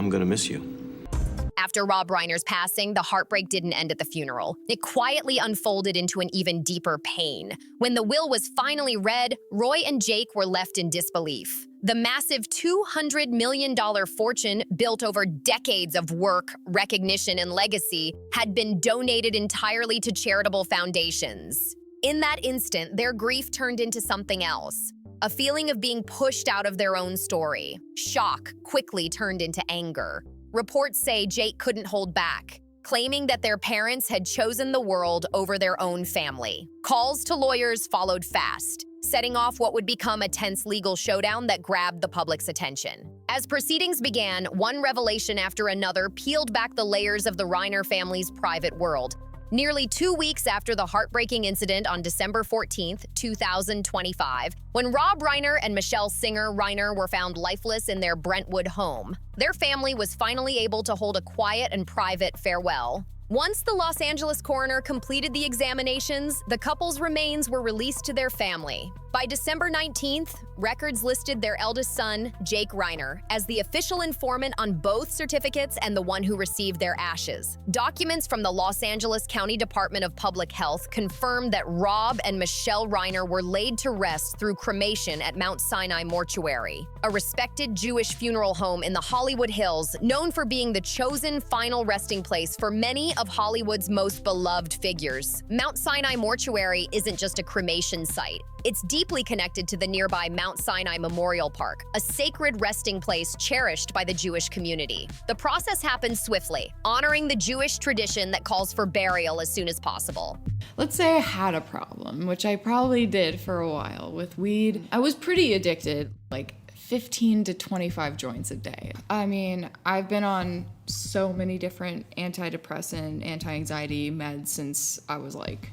I'm gonna miss you. After Rob Reiner's passing, the heartbreak didn't end at the funeral. It quietly unfolded into an even deeper pain. When the will was finally read, Roy and Jake were left in disbelief. The massive $200 million fortune, built over decades of work, recognition, and legacy, had been donated entirely to charitable foundations. In that instant, their grief turned into something else. A feeling of being pushed out of their own story. Shock quickly turned into anger. Reports say Jake couldn't hold back, claiming that their parents had chosen the world over their own family. Calls to lawyers followed fast, setting off what would become a tense legal showdown that grabbed the public's attention. As proceedings began, one revelation after another peeled back the layers of the Reiner family's private world. Nearly 2 weeks after the heartbreaking incident on December 14, 2025, when Rob Reiner and Michelle Singer Reiner were found lifeless in their Brentwood home, their family was finally able to hold a quiet and private farewell. Once the Los Angeles coroner completed the examinations, the couple's remains were released to their family. By December 19th, records listed their eldest son, Jake Reiner, as the official informant on both certificates and the one who received their ashes. Documents from the Los Angeles County Department of Public Health confirmed that Rob and Michelle Reiner were laid to rest through cremation at Mount Sinai Mortuary, a respected Jewish funeral home in the Hollywood Hills, known for being the chosen final resting place for many of Hollywood's most beloved figures. Mount Sinai Mortuary isn't just a cremation site. It's deeply connected to the nearby Mount Sinai Memorial Park, a sacred resting place cherished by the Jewish community. The process happens swiftly, honoring the Jewish tradition that calls for burial as soon as possible. Let's say I had a problem, which I probably did for a while with weed. I was pretty addicted, like 15 to 25 joints a day. I mean, I've been on so many different antidepressant, anti-anxiety meds since I was like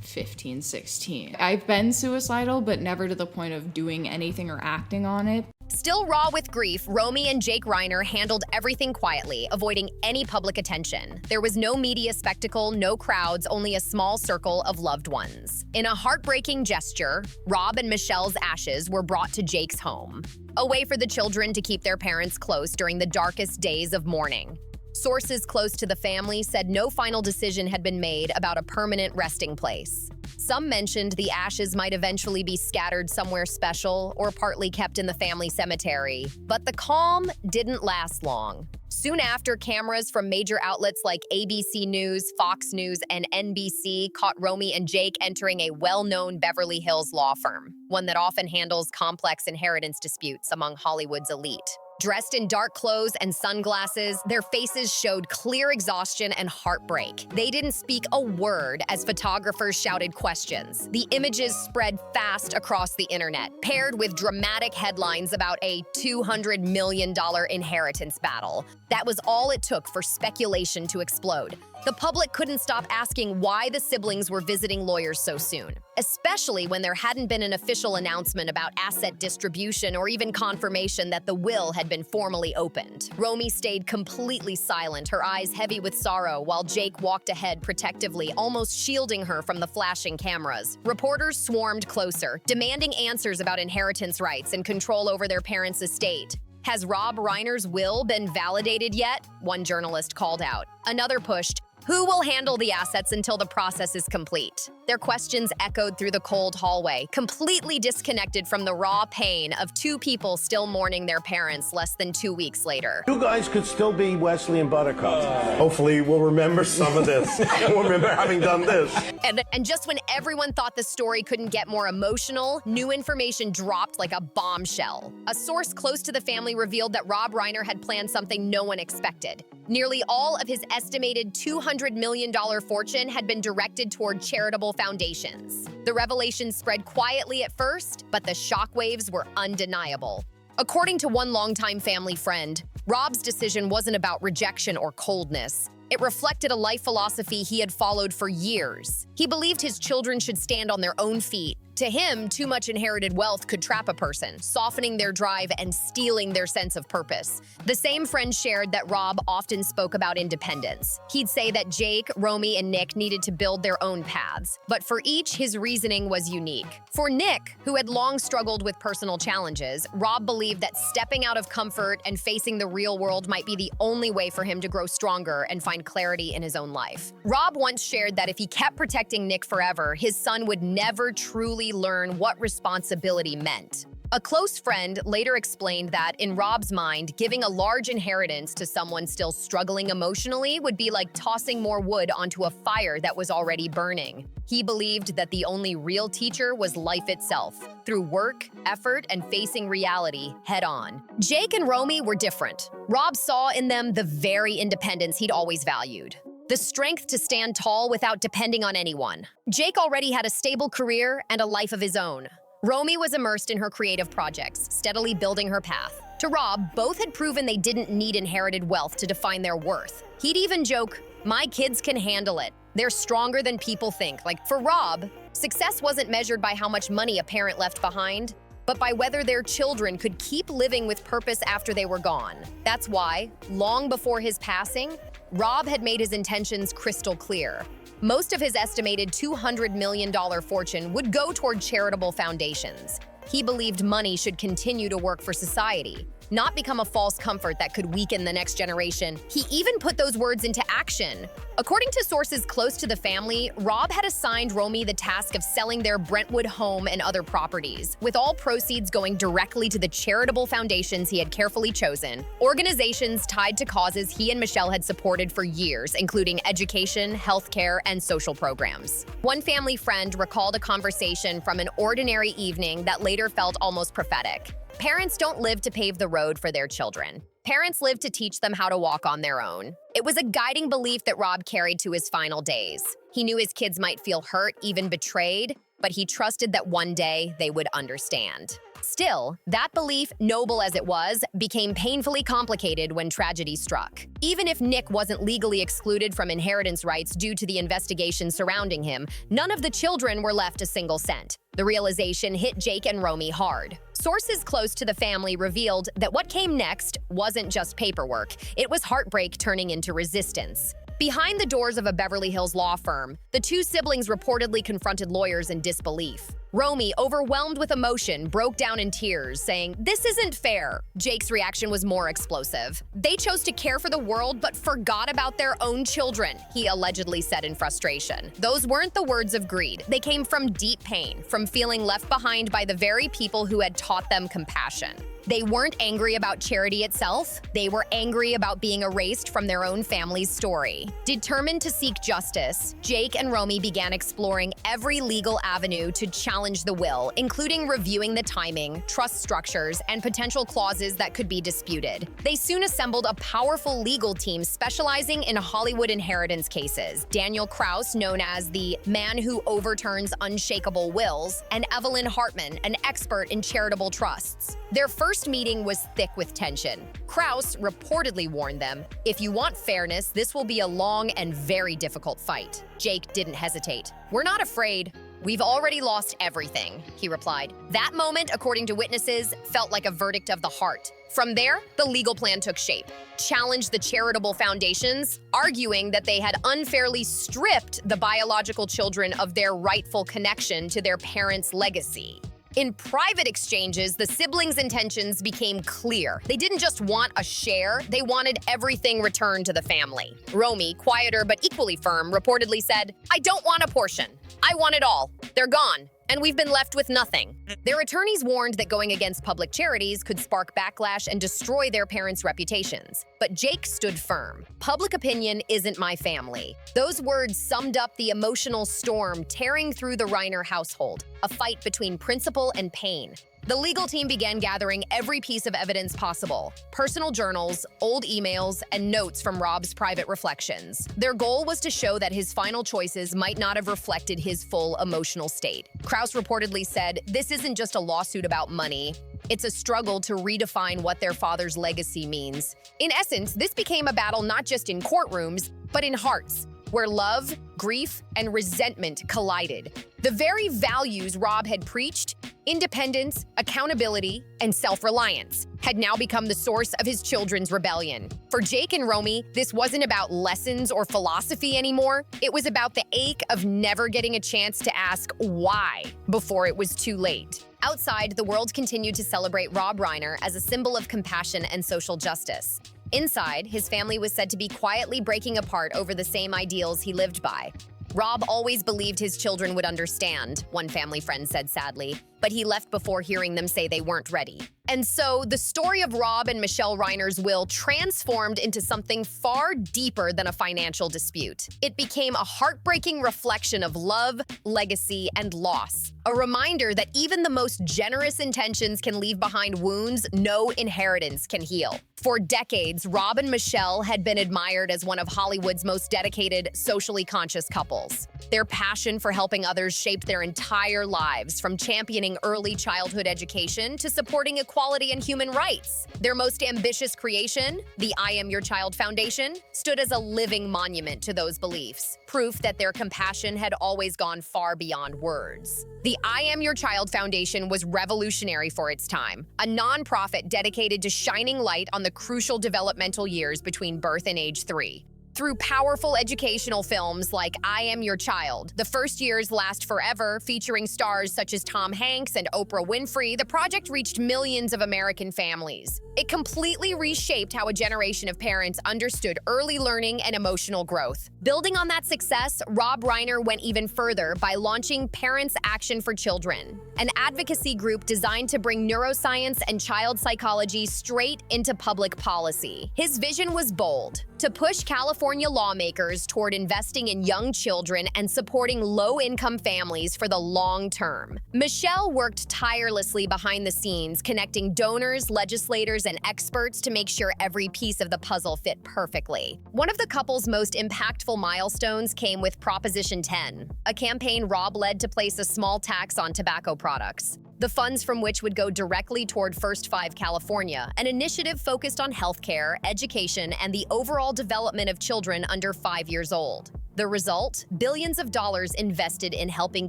15, 16. I've been suicidal, but never to the point of doing anything or acting on it. Still raw with grief, Romy and Jake Reiner handled everything quietly, avoiding any public attention. There was no media spectacle, no crowds, only a small circle of loved ones. In a heartbreaking gesture, Rob and Michelle's ashes were brought to Jake's home, a way for the children to keep their parents close during the darkest days of mourning. Sources close to the family said no final decision had been made about a permanent resting place. Some mentioned the ashes might eventually be scattered somewhere special or partly kept in the family cemetery, but the calm didn't last long. Soon after, cameras from major outlets like ABC News, Fox News, and NBC caught Romy and Jake entering a well-known Beverly Hills law firm, one that often handles complex inheritance disputes among Hollywood's elite. Dressed in dark clothes and sunglasses, their faces showed clear exhaustion and heartbreak. They didn't speak a word as photographers shouted questions. The images spread fast across the internet, paired with dramatic headlines about a $200 million inheritance battle. That was all it took for speculation to explode. The public couldn't stop asking why the siblings were visiting lawyers so soon, especially when there hadn't been an official announcement about asset distribution or even confirmation that the will had been formally opened. Romy stayed completely silent, her eyes heavy with sorrow, while Jake walked ahead protectively, almost shielding her from the flashing cameras. Reporters swarmed closer, demanding answers about inheritance rights and control over their parents' estate. Has Rob Reiner's will been validated yet? One journalist called out. Another pushed, who will handle the assets until the process is complete? Their questions echoed through the cold hallway, completely disconnected from the raw pain of two people still mourning their parents less than 2 weeks later. You guys could still be Wesley and Buttercup. Hopefully we'll remember some of this. We'll remember having done this. And just when everyone thought the story couldn't get more emotional, new information dropped like a bombshell. A source close to the family revealed that Rob Reiner had planned something no one expected. Nearly all of his estimated $200 million fortune had been directed toward charitable foundations. The revelation spread quietly at first, but the shockwaves were undeniable. According to one longtime family friend, Rob's decision wasn't about rejection or coldness. It reflected a life philosophy he had followed for years. He believed his children should stand on their own feet, To him, too much inherited wealth could trap a person, softening their drive and stealing their sense of purpose. The same friend shared that Rob often spoke about independence. He'd say that Jake, Romy, and Nick needed to build their own paths, but for each, his reasoning was unique. For Nick, who had long struggled with personal challenges, Rob believed that stepping out of comfort and facing the real world might be the only way for him to grow stronger and find clarity in his own life. Rob once shared that if he kept protecting Nick forever, his son would never truly learn what responsibility meant. A close friend later explained that, in Rob's mind, giving a large inheritance to someone still struggling emotionally would be like tossing more wood onto a fire that was already burning. He believed that the only real teacher was life itself, through work, effort, and facing reality head-on. Jake and Romy were different. Rob saw in them the very independence he'd always valued. The strength to stand tall without depending on anyone. Jake already had a stable career and a life of his own. Romy was immersed in her creative projects, steadily building her path. To Rob, both had proven they didn't need inherited wealth to define their worth. He'd even joke, "My kids can handle it. They're stronger than people think." Like, for Rob, success wasn't measured by how much money a parent left behind, but by whether their children could keep living with purpose after they were gone. That's why, long before his passing, Rob had made his intentions crystal clear. Most of his estimated $200 million fortune would go toward charitable foundations. He believed money should continue to work for society, not become a false comfort that could weaken the next generation. He even put those words into action. According to sources close to the family, Rob had assigned Romy the task of selling their Brentwood home and other properties, with all proceeds going directly to the charitable foundations he had carefully chosen, organizations tied to causes he and Michelle had supported for years, including education, healthcare, and social programs. One family friend recalled a conversation from an ordinary evening that later felt almost prophetic. Parents don't live to pave the road for their children. Parents live to teach them how to walk on their own. It was a guiding belief that Rob carried to his final days. He knew his kids might feel hurt, even betrayed, but he trusted that one day they would understand. Still, that belief, noble as it was, became painfully complicated when tragedy struck. Even if Nick wasn't legally excluded from inheritance rights due to the investigation surrounding him, none of the children were left a single cent. The realization hit Jake and Romy hard. Sources close to the family revealed that what came next wasn't just paperwork, it was heartbreak turning into resistance. Behind the doors of a Beverly Hills law firm, the two siblings reportedly confronted lawyers in disbelief. Romy, overwhelmed with emotion, broke down in tears, saying, "This isn't fair." Jake's reaction was more explosive. "They chose to care for the world but forgot about their own children," he allegedly said in frustration. Those weren't the words of greed. They came from deep pain, from feeling left behind by the very people who had taught them compassion. They weren't angry about charity itself. They were angry about being erased from their own family's story. Determined to seek justice, Jake and Romy began exploring every legal avenue to challenge the will, including reviewing the timing, trust structures, and potential clauses that could be disputed. They soon assembled a powerful legal team specializing in Hollywood inheritance cases. Daniel Kraus, known as the man who overturns unshakable wills, and Evelyn Hartman, an expert in charitable trusts. Their first meeting was thick with tension. Kraus reportedly warned them, "If you want fairness, this will be a long and very difficult fight." Jake didn't hesitate. "We're not afraid. We've already lost everything," he replied. That moment, according to witnesses, felt like a verdict of the heart. From there, the legal plan took shape. Challenged the charitable foundations, arguing that they had unfairly stripped the biological children of their rightful connection to their parents' legacy. In private exchanges, the siblings' intentions became clear. They didn't just want a share, they wanted everything returned to the family. Romy, quieter but equally firm, reportedly said, "I don't want a portion. I want it all. They're gone, and we've been left with nothing." Their attorneys warned that going against public charities could spark backlash and destroy their parents' reputations. But Jake stood firm. "Public opinion isn't my family." Those words summed up the emotional storm tearing through the Reiner household, a fight between principle and pain. The legal team began gathering every piece of evidence possible: personal journals, old emails, and notes from Rob's private reflections. Their goal was to show that his final choices might not have reflected his full emotional state. Kraus reportedly said, "This isn't just a lawsuit about money. It's a struggle to redefine what their father's legacy means." In essence, this became a battle not just in courtrooms, but in hearts. where love, grief, and resentment collided. The very values Rob had preached, independence, accountability, and self-reliance, had now become the source of his children's rebellion. For Jake and Romy, this wasn't about lessons or philosophy anymore. It was about the ache of never getting a chance to ask why before it was too late. Outside, the world continued to celebrate Rob Reiner as a symbol of compassion and social justice. Inside, his family was said to be quietly breaking apart over the same ideals he lived by. Rob always believed his children would understand, one family friend said sadly, but he left before hearing them say they weren't ready. And so, the story of Rob and Michelle Reiner's will transformed into something far deeper than a financial dispute. It became a heartbreaking reflection of love, legacy, and loss. A reminder that even the most generous intentions can leave behind wounds no inheritance can heal. For decades, Rob and Michelle had been admired as one of Hollywood's most dedicated, socially conscious couples. Their passion for helping others shaped their entire lives, from championing early childhood education to supporting equality and human rights. Their most ambitious creation, the I Am Your Child Foundation, stood as a living monument to those beliefs, proof that their compassion had always gone far beyond words. The I Am Your Child Foundation was revolutionary for its time, a nonprofit dedicated to shining light on the crucial developmental years between birth and age 3. Through powerful educational films like I Am Your Child, The First Years Last Forever, featuring stars such as Tom Hanks and Oprah Winfrey, the project reached millions of American families. It completely reshaped how a generation of parents understood early learning and emotional growth. Building on that success, Rob Reiner went even further by launching Parents Action for Children, an advocacy group designed to bring neuroscience and child psychology straight into public policy. His vision was bold: to push California lawmakers toward investing in young children and supporting low-income families for the long term. Michelle worked tirelessly behind the scenes, connecting donors, legislators, and experts to make sure every piece of the puzzle fit perfectly. One of the couple's most impactful milestones came with Proposition 10, a campaign Rob led to place a small tax on tobacco products, the funds from which would go directly toward First 5 California, an initiative focused on healthcare, education, and the overall development of children under 5 years old. The result? Billions of dollars invested in helping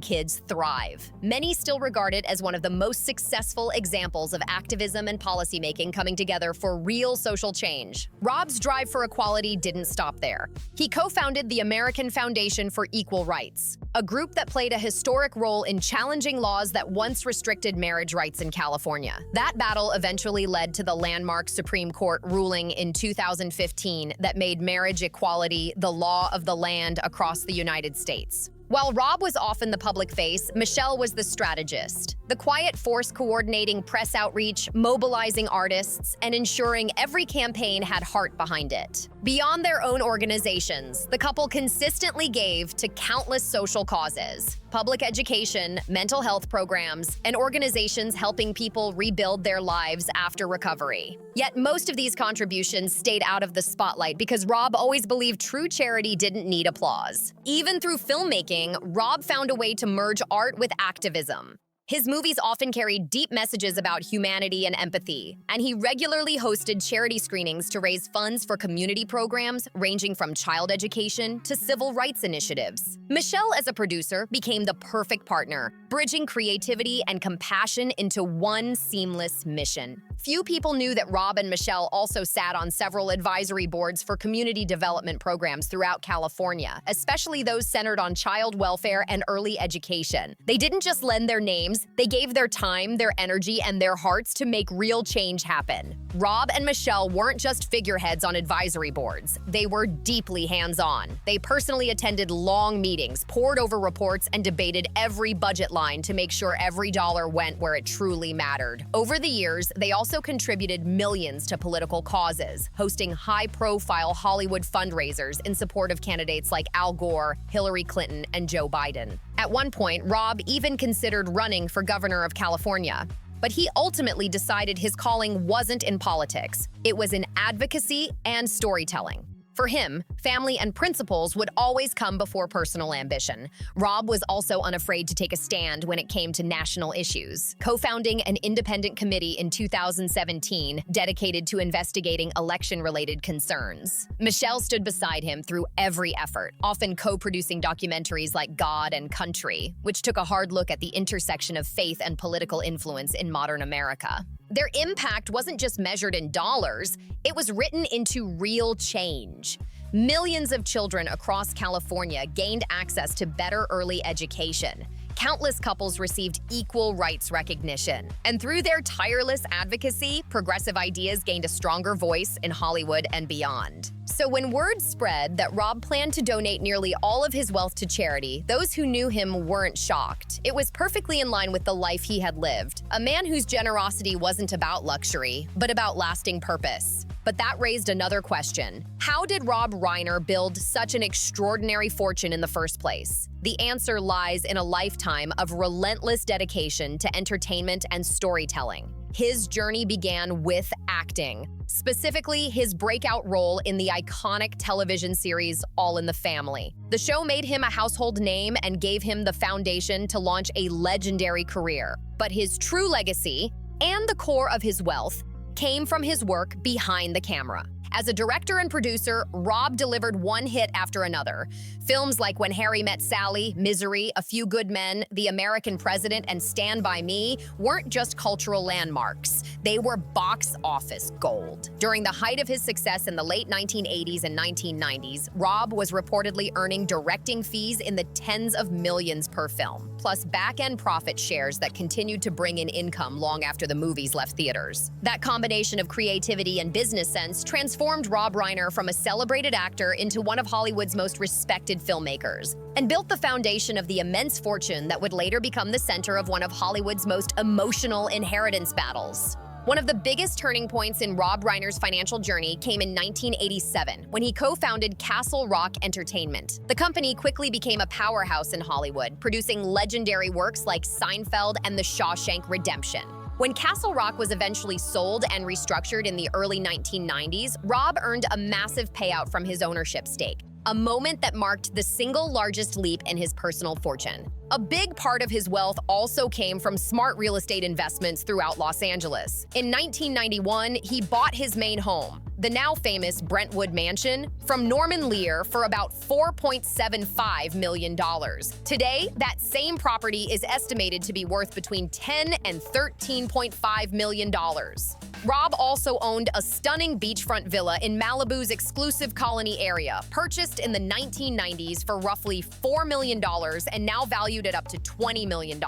kids thrive. Many still regard it as one of the most successful examples of activism and policymaking coming together for real social change. Rob's drive for equality didn't stop there. He co-founded the American Foundation for Equal Rights, a group that played a historic role in challenging laws that once restricted marriage rights in California. That battle eventually led to the landmark Supreme Court ruling in 2015 that made marriage equality the law of the land across the United States. While Rob was often the public face, Michelle was the strategist, the quiet force coordinating press outreach, mobilizing artists, and ensuring every campaign had heart behind it. Beyond their own organizations, the couple consistently gave to countless social causes: public education, mental health programs, and organizations helping people rebuild their lives after recovery. Yet most of these contributions stayed out of the spotlight because Rob always believed true charity didn't need applause. Even through filmmaking, Rob found a way to merge art with activism. His movies often carried deep messages about humanity and empathy, and he regularly hosted charity screenings to raise funds for community programs ranging from child education to civil rights initiatives. Michelle, as a producer, became the perfect partner, bridging creativity and compassion into one seamless mission. Few people knew that Rob and Michelle also sat on several advisory boards for community development programs throughout California, especially those centered on child welfare and early education. They didn't just lend their names, they gave their time, their energy, and their hearts to make real change happen. Rob and Michelle weren't just figureheads on advisory boards. They were deeply hands-on. They personally attended long meetings, pored over reports, and debated every budget line to make sure every dollar went where it truly mattered. Over the years, they also contributed millions to political causes, hosting high-profile Hollywood fundraisers in support of candidates like Al Gore, Hillary Clinton, and Joe Biden. At one point, Rob even considered running for governor of California. But he ultimately decided his calling wasn't in politics. It was in advocacy and storytelling. For him, family and principles would always come before personal ambition. Rob was also unafraid to take a stand when it came to national issues, co-founding an independent committee in 2017 dedicated to investigating election-related concerns. Michelle stood beside him through every effort, often co-producing documentaries like God and Country, which took a hard look at the intersection of faith and political influence in modern America. Their impact wasn't just measured in dollars, it was written into real change. Millions of children across California gained access to better early education. Countless couples received equal rights recognition. And through their tireless advocacy, progressive ideas gained a stronger voice in Hollywood and beyond. So when word spread that Rob planned to donate nearly all of his wealth to charity, those who knew him weren't shocked. It was perfectly in line with the life he had lived, a man whose generosity wasn't about luxury, but about lasting purpose. But that raised another question. How did Rob Reiner build such an extraordinary fortune in the first place? The answer lies in a lifetime of relentless dedication to entertainment and storytelling. His journey began with acting, specifically his breakout role in the iconic television series All in the Family. The show made him a household name and gave him the foundation to launch a legendary career. But his true legacy, and the core of his wealth, came from his work behind the camera. As a director and producer, Rob delivered one hit after another. Films like When Harry Met Sally, Misery, A Few Good Men, The American President, and Stand By Me weren't just cultural landmarks. They were box office gold. During the height of his success in the late 1980s and 1990s, Rob was reportedly earning directing fees in the tens of millions per film, plus back-end profit shares that continued to bring in income long after the movies left theaters. That combination of creativity and business sense transformed Rob Reiner from a celebrated actor into one of Hollywood's most respected filmmakers, and built the foundation of the immense fortune that would later become the center of one of Hollywood's most emotional inheritance battles. One of the biggest turning points in Rob Reiner's financial journey came in 1987, when he co-founded Castle Rock Entertainment. The company quickly became a powerhouse in Hollywood, producing legendary works like Seinfeld and The Shawshank Redemption. When Castle Rock was eventually sold and restructured in the early 1990s, Rob earned a massive payout from his ownership stake, a moment that marked the single largest leap in his personal fortune. A big part of his wealth also came from smart real estate investments throughout Los Angeles. In 1991, he bought his main home, the now famous Brentwood Mansion, from Norman Lear for about $4.75 million. Today, that same property is estimated to be worth between $10 and $13.5 million. Rob also owned a stunning beachfront villa in Malibu's exclusive Colony area, purchased in the 1990s for roughly $4 million and now valued at up to $20 million.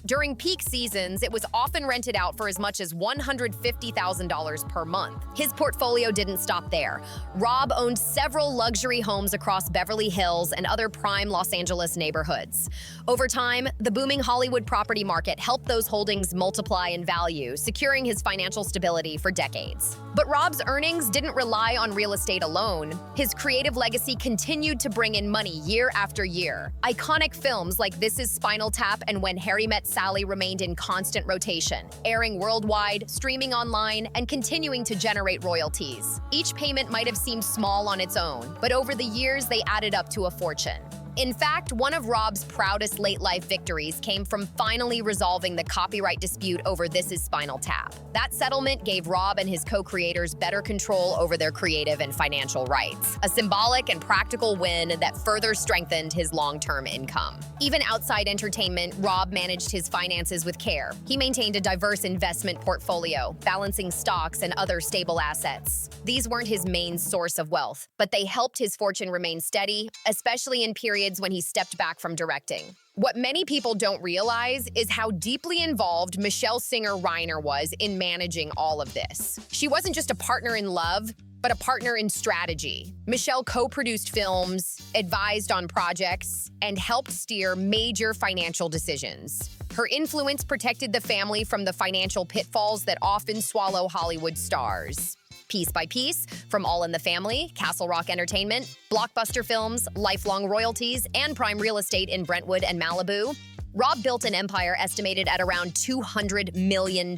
During peak seasons, it was often rented out for as much as $150,000 per month. His portfolio didn't stop there. Rob owned several luxury homes across Beverly Hills and other prime Los Angeles neighborhoods. Over time, the booming Hollywood property market helped those holdings multiply in value, securing his financial stability for decades. But Rob's earnings didn't rely on real estate alone. His creative legacy continued to bring in money year after year. Iconic films like This Is Spinal Tap and When Harry Met Sally remained in constant rotation, airing worldwide, streaming online, and continuing to generate royalties. Each payment might have seemed small on its own, but over the years they added up to a fortune. In fact, one of Rob's proudest late-life victories came from finally resolving the copyright dispute over This Is Spinal Tap. That settlement gave Rob and his co-creators better control over their creative and financial rights, a symbolic and practical win that further strengthened his long-term income. Even outside entertainment, Rob managed his finances with care. He maintained a diverse investment portfolio, balancing stocks and other stable assets. These weren't his main source of wealth, but they helped his fortune remain steady, especially in periods when he stepped back from directing. What many people don't realize is how deeply involved Michelle Singer Reiner was in managing all of this. She wasn't just a partner in love, but a partner in strategy. Michelle co-produced films, advised on projects, and helped steer major financial decisions. Her influence protected the family from the financial pitfalls that often swallow Hollywood stars. Piece by piece, from All in the Family, Castle Rock Entertainment, blockbuster films, lifelong royalties, and prime real estate in Brentwood and Malibu, Rob built an empire estimated at around $200 million.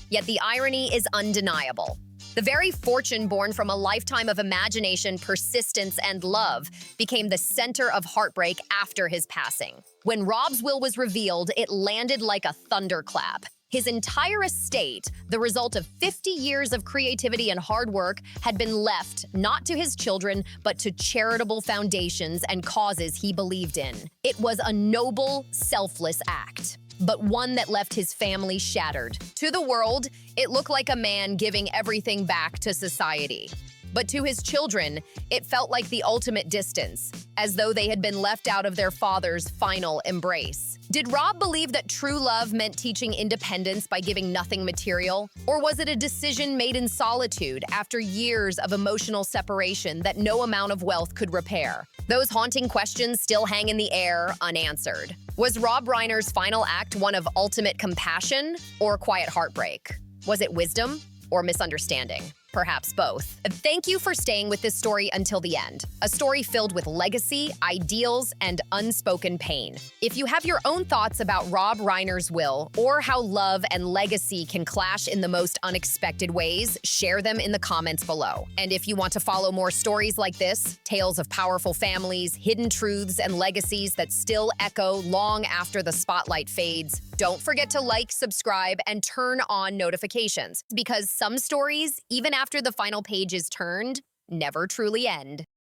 Yet the irony is undeniable. The very fortune born from a lifetime of imagination, persistence, and love became the center of heartbreak after his passing. When Rob's will was revealed, it landed like a thunderclap. His entire estate, the result of 50 years of creativity and hard work, had been left not to his children, but to charitable foundations and causes he believed in. It was a noble, selfless act, but one that left his family shattered. To the world, it looked like a man giving everything back to society. But to his children, it felt like the ultimate distance, as though they had been left out of their father's final embrace. Did Rob believe that true love meant teaching independence by giving nothing material? Or was it a decision made in solitude after years of emotional separation that no amount of wealth could repair? Those haunting questions still hang in the air, unanswered. Was Rob Reiner's final act one of ultimate compassion or quiet heartbreak? Was it wisdom or misunderstanding? Perhaps both. Thank you for staying with this story until the end. A story filled with legacy, ideals, and unspoken pain. If you have your own thoughts about Rob Reiner's will or how love and legacy can clash in the most unexpected ways, share them in the comments below. And if you want to follow more stories like this, tales of powerful families, hidden truths, and legacies that still echo long after the spotlight fades, don't forget to like, subscribe, and turn on notifications, because some stories, even after the final page is turned, never truly end.